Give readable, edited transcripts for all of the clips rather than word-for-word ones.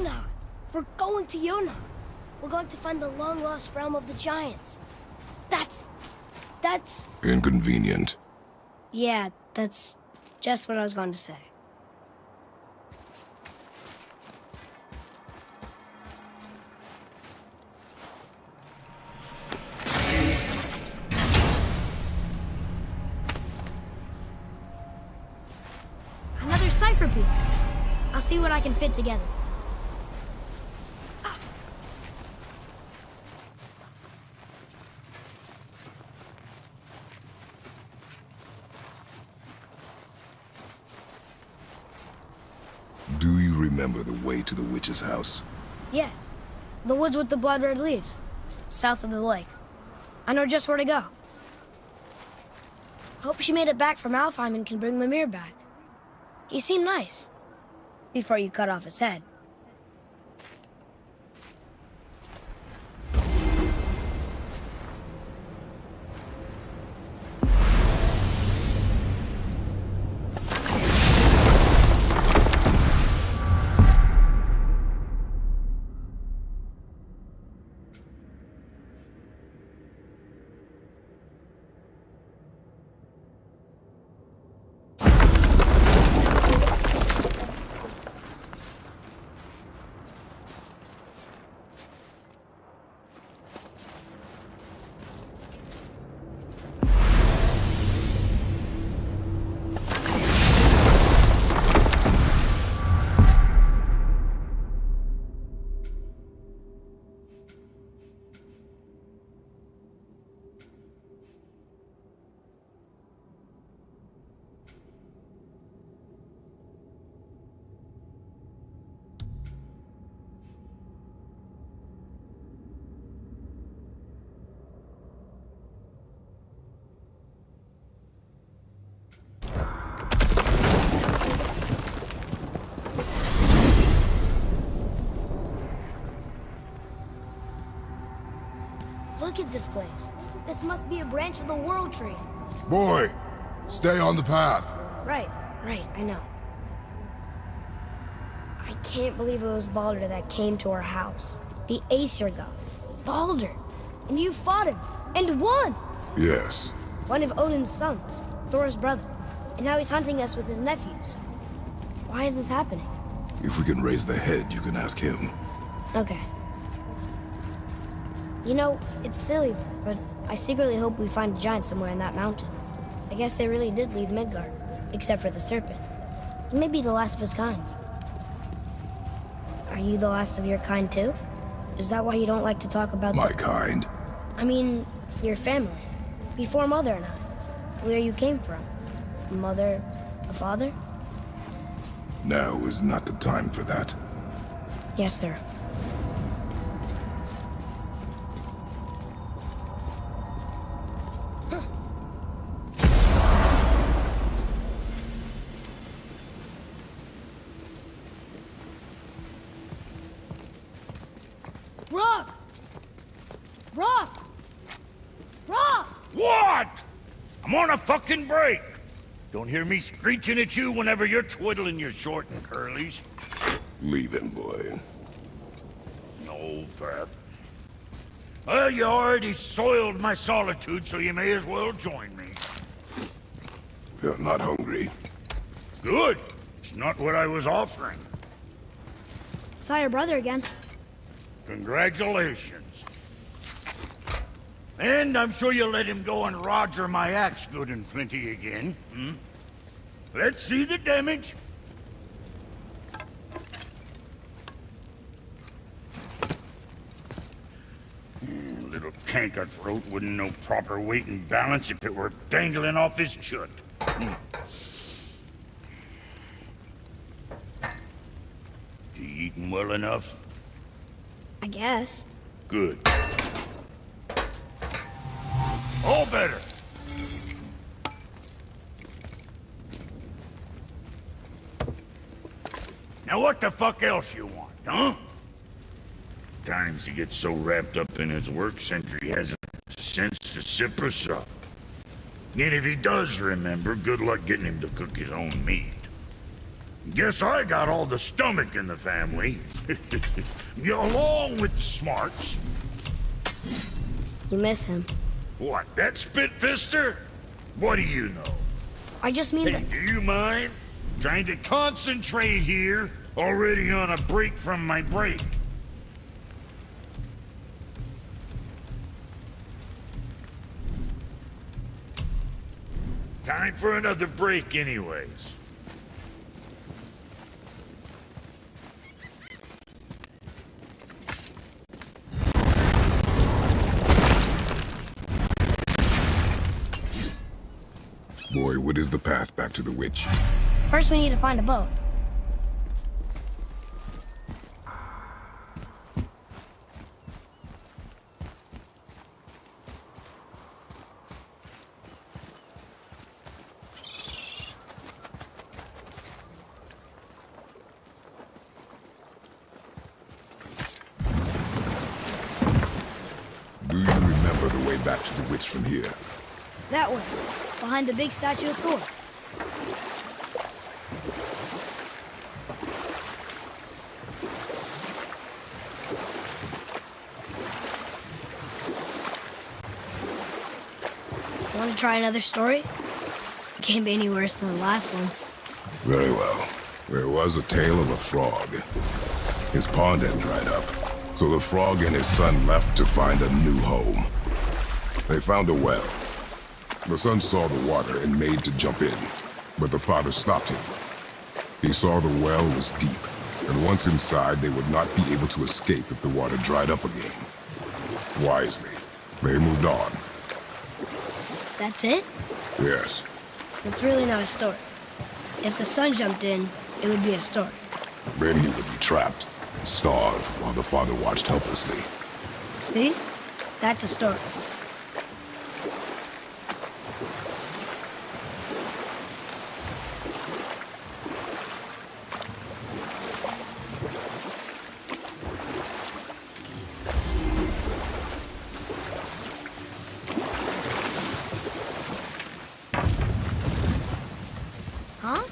Yonah! We're going to Yonah! We're going to find the long-lost realm of the giants. That's... Inconvenient. Yeah, that's just what I was going to say. Another cipher piece. I'll see what I can fit together. Do you remember the way to the witch's house? Yes. The woods with the blood-red leaves. South of the lake. I know just where to go. Hope she made it back from Alfheim and can bring Mimir back. He seemed nice. Before you cut off his head. Look at this place. This must be a branch of the World Tree. Boy, stay on the path. Right, I know. I can't believe it was Baldur that came to our house. The Aesir god. Baldur! And you fought him, and won! Yes. One of Odin's sons, Thor's brother. And now he's hunting us with his nephews. Why is this happening? If we can raise the head, you can ask him. Okay. You know, it's silly, but I secretly hope we find a giant somewhere in that mountain. I guess they really did leave Midgard, except for the serpent. He may be the last of his kind. Are you the last of your kind too? Is that why you don't like to talk about My kind? I mean, your family. Before Mother and I. Where you came from. Mother, a father? Now is not the time for that. Yes, sir. Rock! Rock! Rock! What? I'm on a fucking break. Don't hear me screeching at you whenever you're twiddling your short and curlies. Leave him, boy. No, Pep. Well, you already soiled my solitude, so you may as well join me. You're not hungry. Good. It's not what I was offering. Saw your brother again. Congratulations. And I'm sure you'll let him go and Roger my axe good and plenty again, hmm? Let's see the damage. Little canker-throat wouldn't know proper weight and balance if it were dangling off his chut. You eating well enough? I guess. Good. All better. Now what the fuck else you want, huh? Times he gets so wrapped up in his work, Sentry hasn't the sense to sip or sup. And if he does remember, good luck getting him to cook his own meat. Guess I got all the stomach in the family. Along with the smarts. You miss him. What, that spit-fister? What do you know? I just mean Hey, that... do you mind? Trying to concentrate here, already on a break from my break. Time for another break anyways. Boy, what is the path back to the witch? First, we need to find a boat. Do you remember the way back to the witch from here? That way, behind the big statue of Thor. Want to try another story? Can't be any worse than the last one. Very well. There was a tale of a frog. His pond had dried up, so the frog and his son left to find a new home. They found a well. The son saw the water and made to jump in, but the father stopped him. He saw the well was deep, and once inside they would not be able to escape if the water dried up again. Wisely, they moved on. That's it? Yes. It's really not a story. If the son jumped in, it would be a story. Then he would be trapped and starve while the father watched helplessly. See? That's a story. Huh?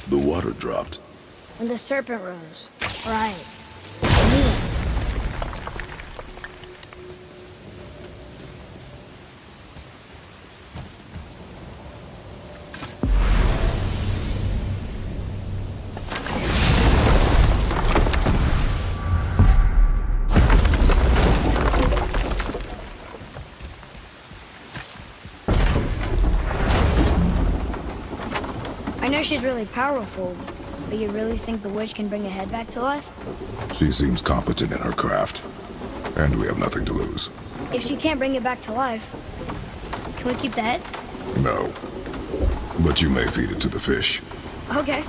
The water dropped. When the serpent rose. Right. Me. I know she's really powerful, but you really think the witch can bring a head back to life? She seems competent in her craft, and we have nothing to lose. If she can't bring it back to life, can we keep the head? No. But you may feed it to the fish. Okay.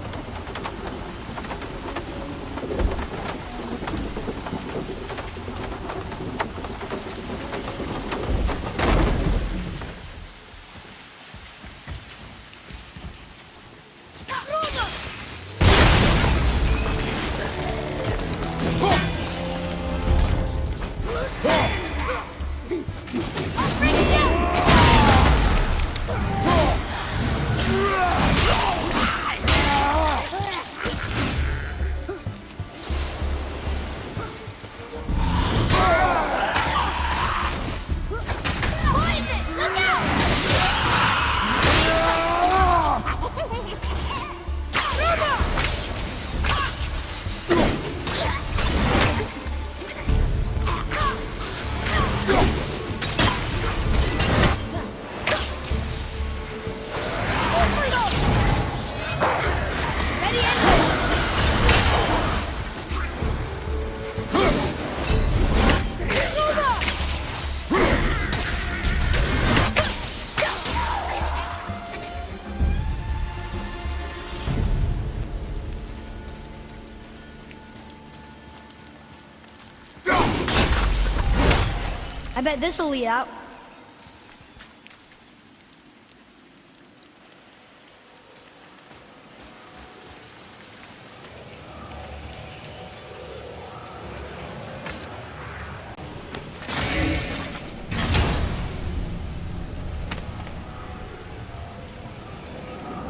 I bet this'll lead out.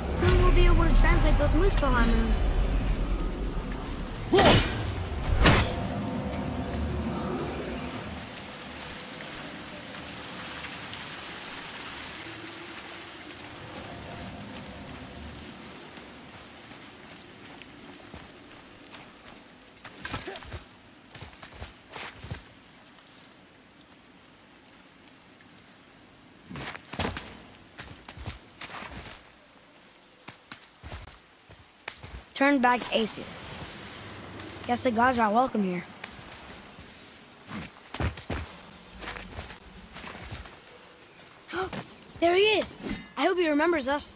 Soon we'll be able to translate those Muspelheim runes. turned back Aesir. Guess the gods are welcome here. There he is! I hope he remembers us.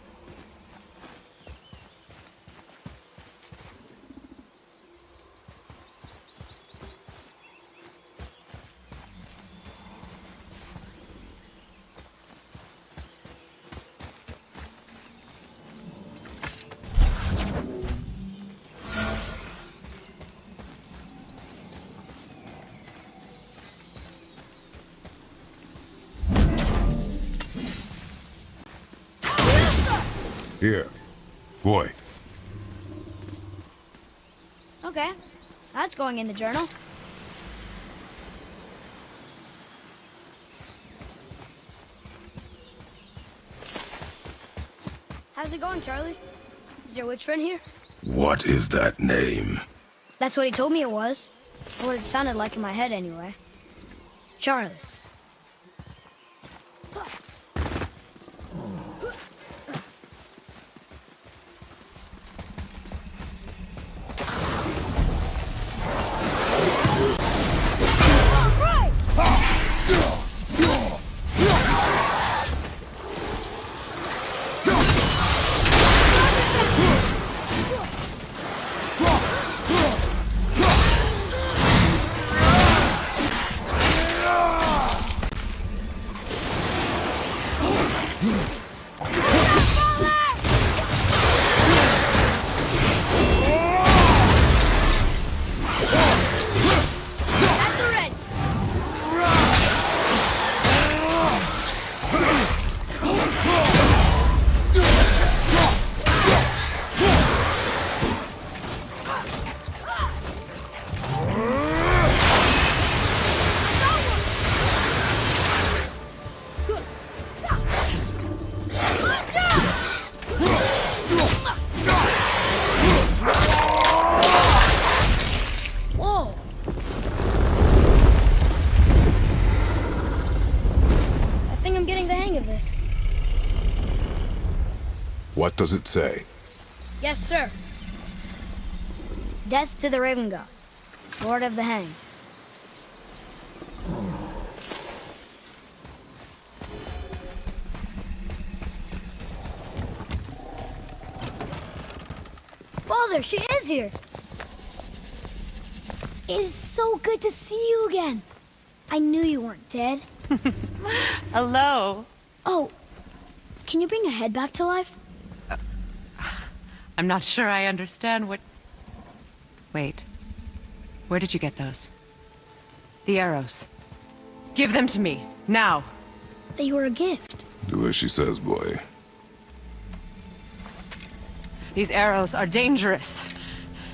Here. Boy. Okay, that's going in the journal. How's it going, Charlie? Is your witch friend here? What is that name? That's what he told me it was. Or what it sounded like in my head, anyway. Charlie. What does it say? Yes, sir. Death to the Raven God, Lord of the Hang. Father, she is here. It is so good to see you again. I knew you weren't dead. Hello. Oh, can you bring a head back to life? I'm not sure I understand what... Wait. Where did you get those? The arrows. Give them to me, now. They were a gift. Do as she says, boy. These arrows are dangerous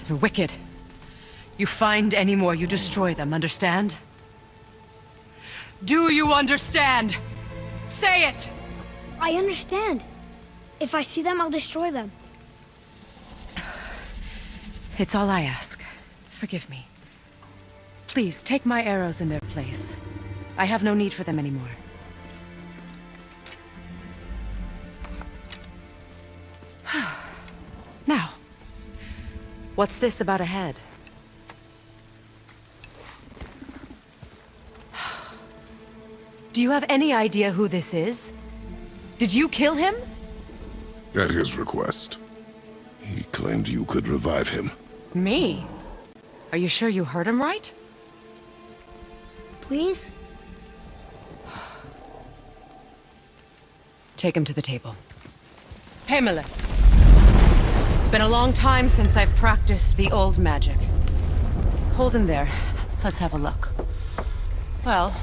and wicked. You find any more, you destroy them, understand? Do you understand? Say it! I understand. If I see them, I'll destroy them. It's all I ask. Forgive me. Please, take my arrows in their place. I have no need for them anymore. Now, what's this about a head? Do you have any idea who this is? Did you kill him? At his request. He claimed you could revive him. Me? Are you sure you heard him right? Please? Take him to the table. Mimir. It's been a long time since I've practiced the old magic. Hold him there. Let's have a look. Well,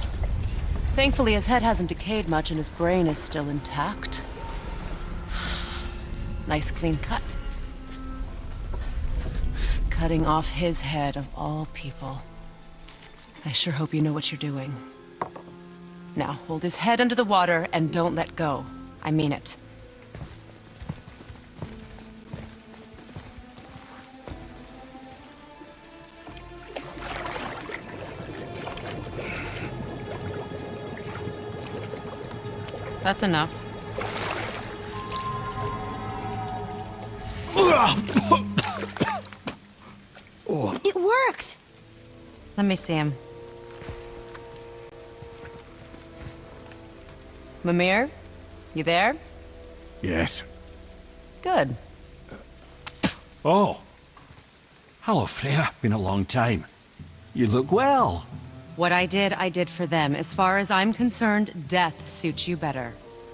thankfully his head hasn't decayed much and his brain is still intact. Nice clean cut. Cutting off his head of all people. I sure hope you know what you're doing. Now, hold his head under the water and don't let go. I mean it. That's enough. worked! Let me see him. Mimir? You there? Yes. Good. Oh. Hello, Freya. Been a long time. You look well. What I did for them. As far as I'm concerned, death suits you better.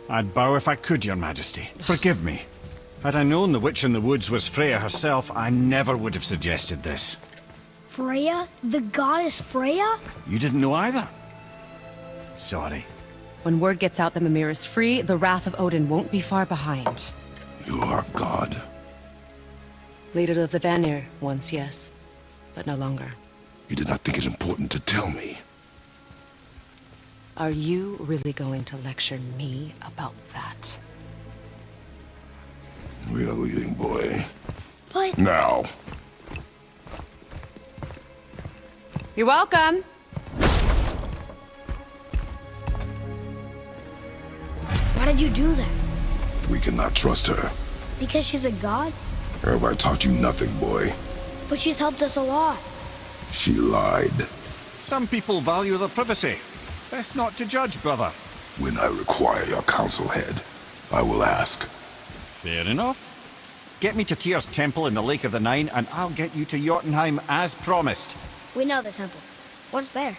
I'd bow if I could, Your Majesty. Forgive me. Had I known the witch in the woods was Freya herself, I never would have suggested this. Freya? The goddess Freya? You didn't know either? Sorry. When word gets out that Mimir is free, the wrath of Odin won't be far behind. You are God. Leader of the Vanir, once yes, but no longer. You did not think it important to tell me. Are you really going to lecture me about that? We are leaving, boy. But... Now. You're welcome! Why did you do that? We cannot trust her. Because she's a god? Have I taught you nothing, boy? But she's helped us a lot. She lied. Some people value their privacy. Best not to judge, brother. When I require your counsel head, I will ask. Fair enough. Get me to Tyr's temple in the Lake of the Nine, and I'll get you to Jotunheim as promised. We know the temple. What's there?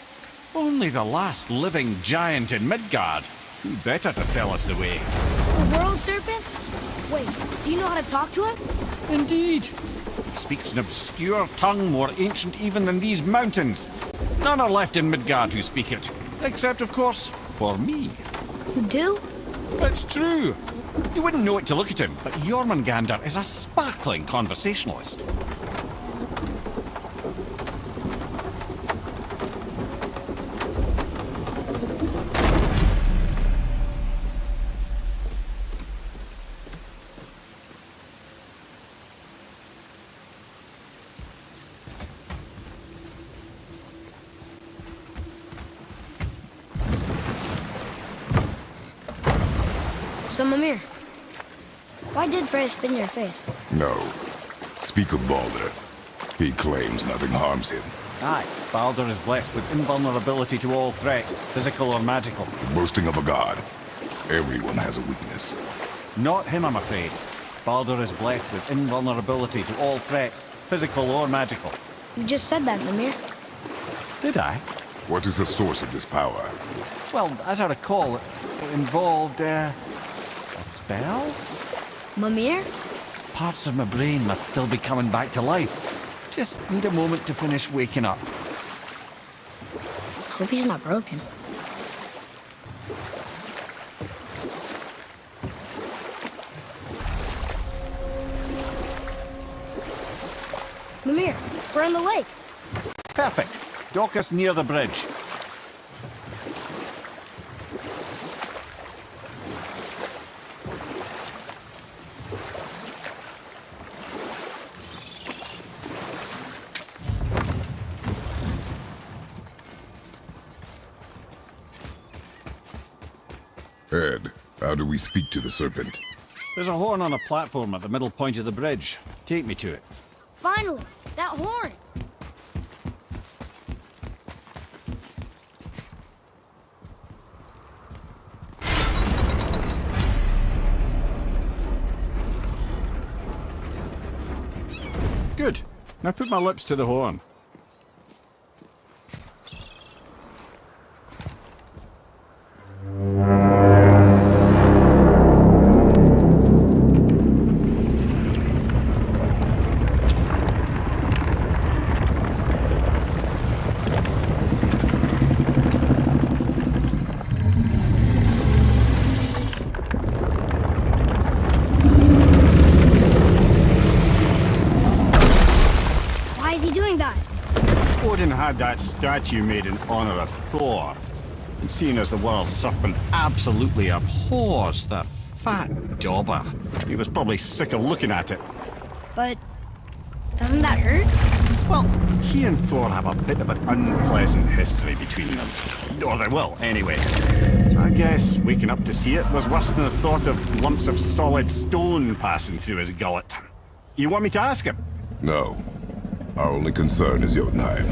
Only the last living giant in Midgard. Who better to tell us the way? The world serpent? Wait, do you know how to talk to him? Indeed. He speaks an obscure tongue more ancient even than these mountains. None are left in Midgard who speak it. Except, of course, for me. You do? It's true. You wouldn't know it to look at him, but Jormungandr is a sparkling conversationalist. So, Mimir, why did Freya spin your face? No. Speak of Baldur. He claims nothing harms him. Aye, Baldur is blessed with invulnerability to all threats, physical or magical. Boasting of a god. Everyone has a weakness. Not him, I'm afraid. Baldur is blessed with invulnerability to all threats, physical or magical. You just said that, Mimir. Did I? What is the source of this power? Well, as I recall, it involved, a spell? Mimir? Parts of my brain must still be coming back to life. Just need a moment to finish waking up. Hope he's not broken. Mimir, we're on the lake. Perfect. Dock us near the bridge. Ed, how do we speak to the serpent? There's a horn on a platform at the middle point of the bridge. Take me to it. Finally, that horn. Good. Now put my lips to the horn. Why is he doing that? Odin had that statue made in honor of Thor. And seeing as the world serpent absolutely abhors the fat dauber, he was probably sick of looking at it. But doesn't that hurt? Well, he and Thor have a bit of an unpleasant history between them. Or they will, anyway. So I guess waking up to see it was worse than the thought of lumps of solid stone passing through his gullet. You want me to ask him? No. Our only concern is Jotunheim.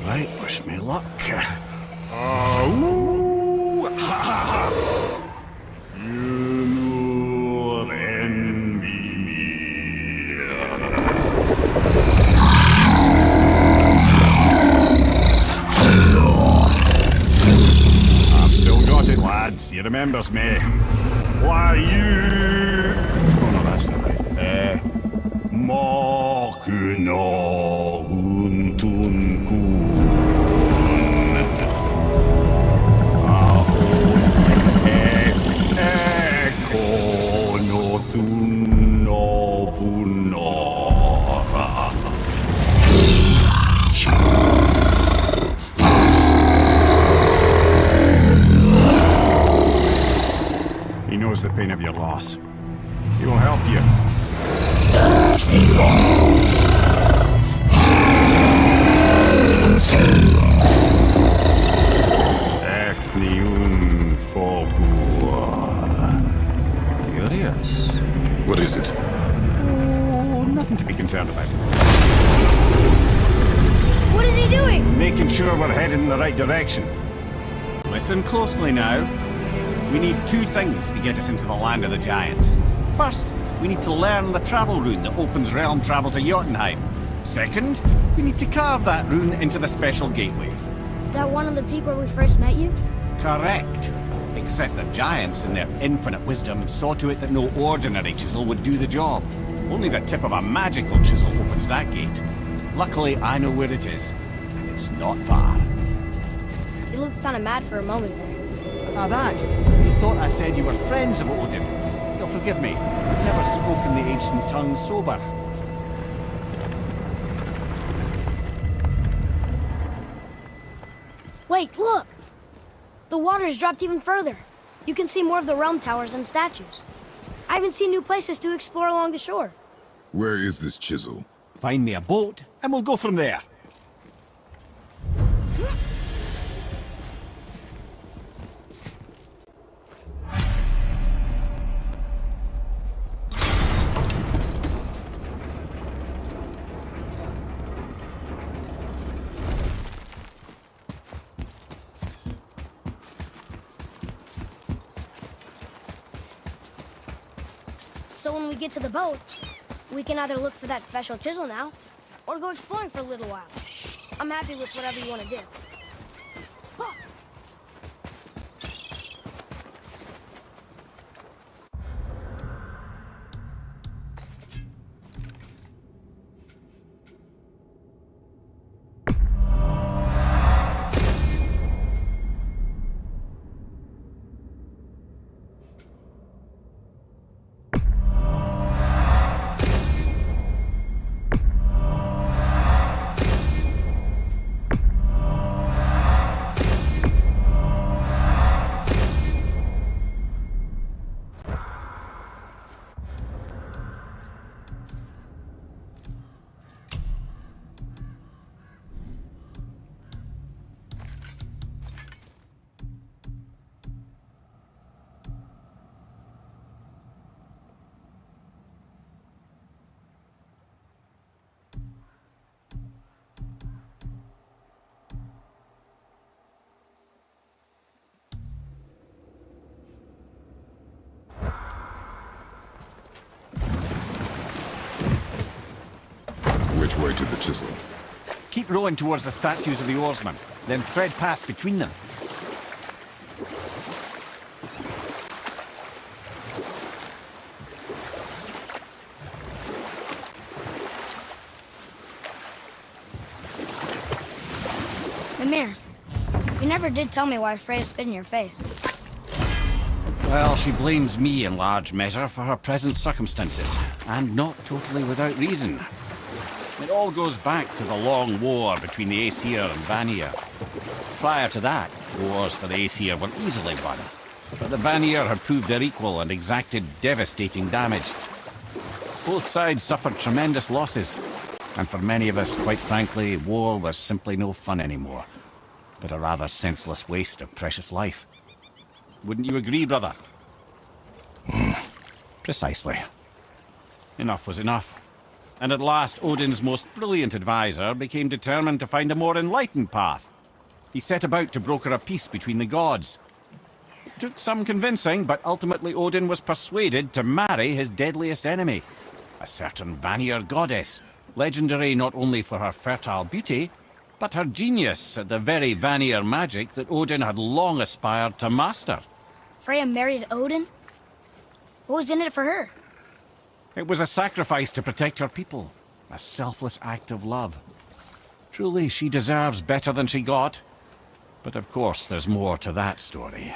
Alright, wish me luck. Mimir and Mimir. I've still got it, lads. He remembers me. Why you... Oh no, that's not right. Makuna huntun kun. He knows the pain of your loss. He will help you. Ethniun Fogur. Curious. What is it? Oh, nothing to be concerned about. What is he doing? Making sure we're heading in the right direction. Listen closely now. We need two things to get us into the land of the giants. First, we need to learn the travel rune that opens realm travel to Jotunheim. Second, we need to carve that rune into the special gateway. That one on the peak where we first met you? Correct. Except the giants, in their infinite wisdom, saw to it that no ordinary chisel would do the job. Only the tip of a magical chisel opens that gate. Luckily, I know where it is, and it's not far. You looked kind of mad for a moment there. Now that, you thought I said you were friends of Odin. You'll forgive me. I've never spoken the ancient tongue sober. Wait, look! The water's dropped even further. You can see more of the realm towers and statues. I even see new places to explore along the shore. Where is this chisel? Find me a boat, and we'll go from there. So when we get to the boat, we can either look for that special chisel now, or go exploring for a little while. I'm happy with whatever you want to do. Huh. Which way to the chisel? Keep rowing towards the statues of the oarsmen, then thread past between them. Mimir, you never did tell me why Freya spit in your face. Well, she blames me in large measure for her present circumstances, and not totally without reason. It all goes back to the long war between the Aesir and Vanir. Prior to that, wars for the Aesir were easily won, but the Vanir had proved their equal and exacted devastating damage. Both sides suffered tremendous losses, and for many of us, quite frankly, war was simply no fun anymore, but a rather senseless waste of precious life. Wouldn't you agree, brother? Precisely. Enough was enough. And at last, Odin's most brilliant advisor became determined to find a more enlightened path. He set about to broker a peace between the gods. It took some convincing, but ultimately Odin was persuaded to marry his deadliest enemy, a certain Vanir goddess, legendary not only for her fertile beauty, but her genius at the very Vanir magic that Odin had long aspired to master. Freya married Odin? What was in it for her? It was a sacrifice to protect her people, a selfless act of love. Truly, she deserves better than she got. But of course, there's more to that story.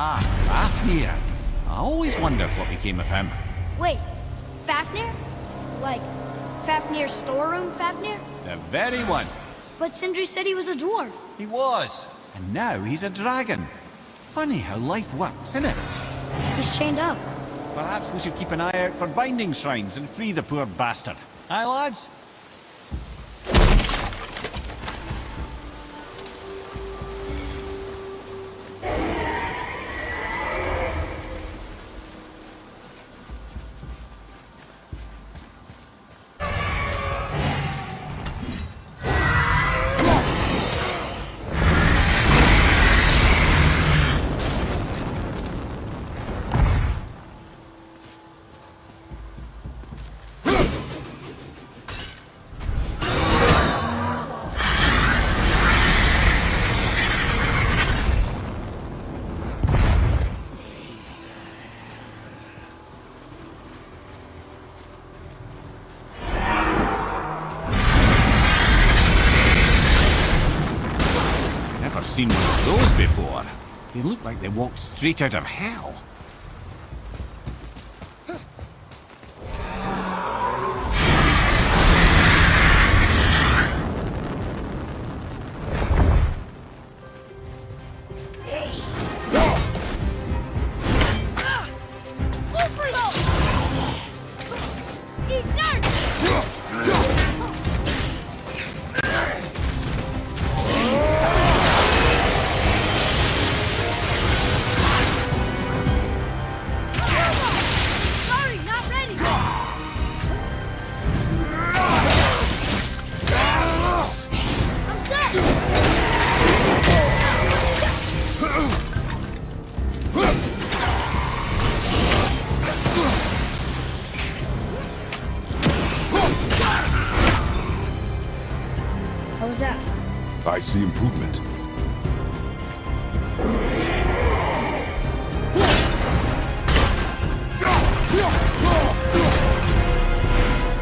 Fafnir. I always wondered what became of him. Wait, Fafnir? Like, Fafnir's storeroom Fafnir? The very one. But Sindri said he was a dwarf. He was. And now he's a dragon. Funny how life works, isn't it? He's chained up. Perhaps we should keep an eye out for binding shrines and free the poor bastard. Aye, lads? Never seen one of those before. They look like they walked straight out of hell. How was that? I see improvement.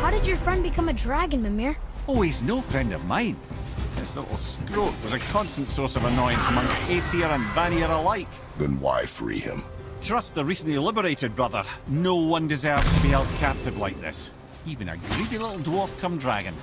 How did your friend become a dragon, Mimir? Oh, he's no friend of mine. This little scrote was a constant source of annoyance amongst Aesir and Vanir alike. Then why free him? Trust the recently liberated brother. No one deserves to be held captive like this. Even a greedy little dwarf come dragon.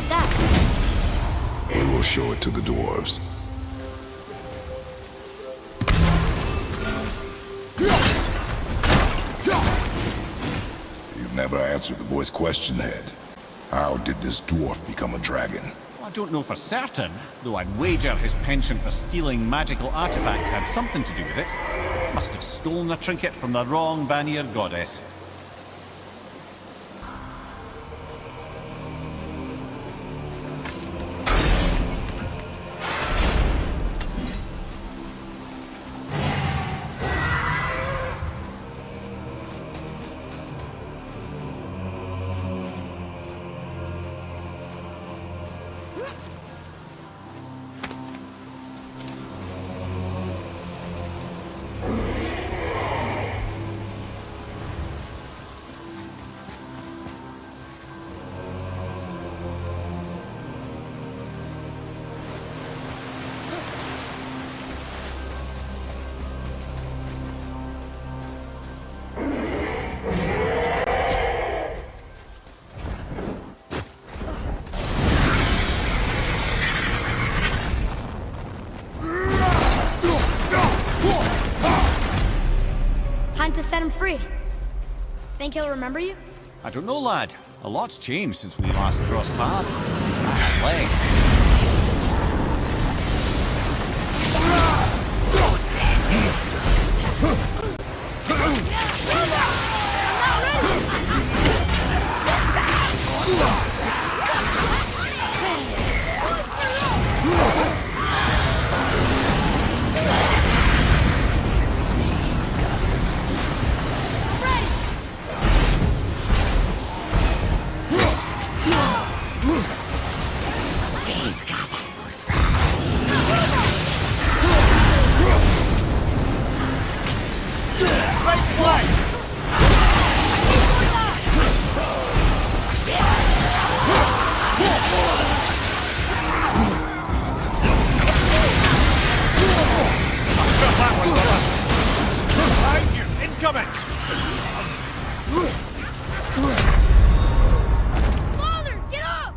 with that? We will show it to the dwarves. You've never answered the boy's question, Head. How did this dwarf become a dragon? Well, I don't know for certain, though I'd wager his penchant for stealing magical artifacts had something to do with it. Must have stolen a trinket from the wrong Vanir goddess. Time to set him free. Think he'll remember you? I don't know, lad. A lot's changed since we last crossed paths. I had legs. Father, get up!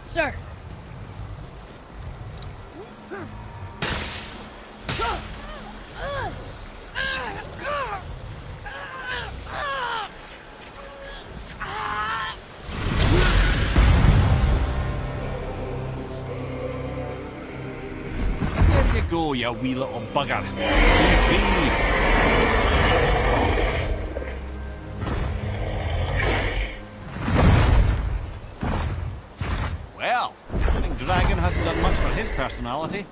Sir. There you go, you wee little bugger. Be free. Well, I think Dragon hasn't done much for his personality.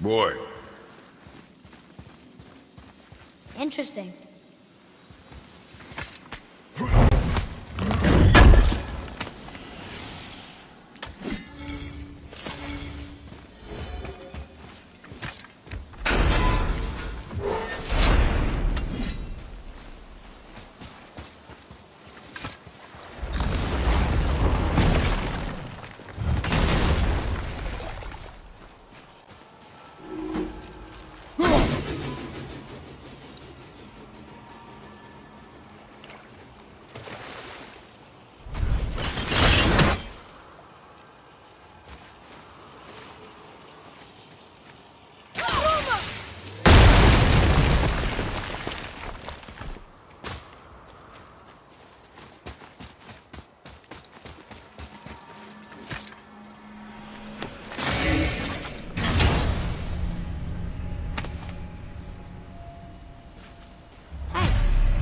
Boy, Interesting.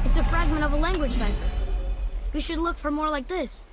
It's a fragment of a language cipher. We should look for more like this.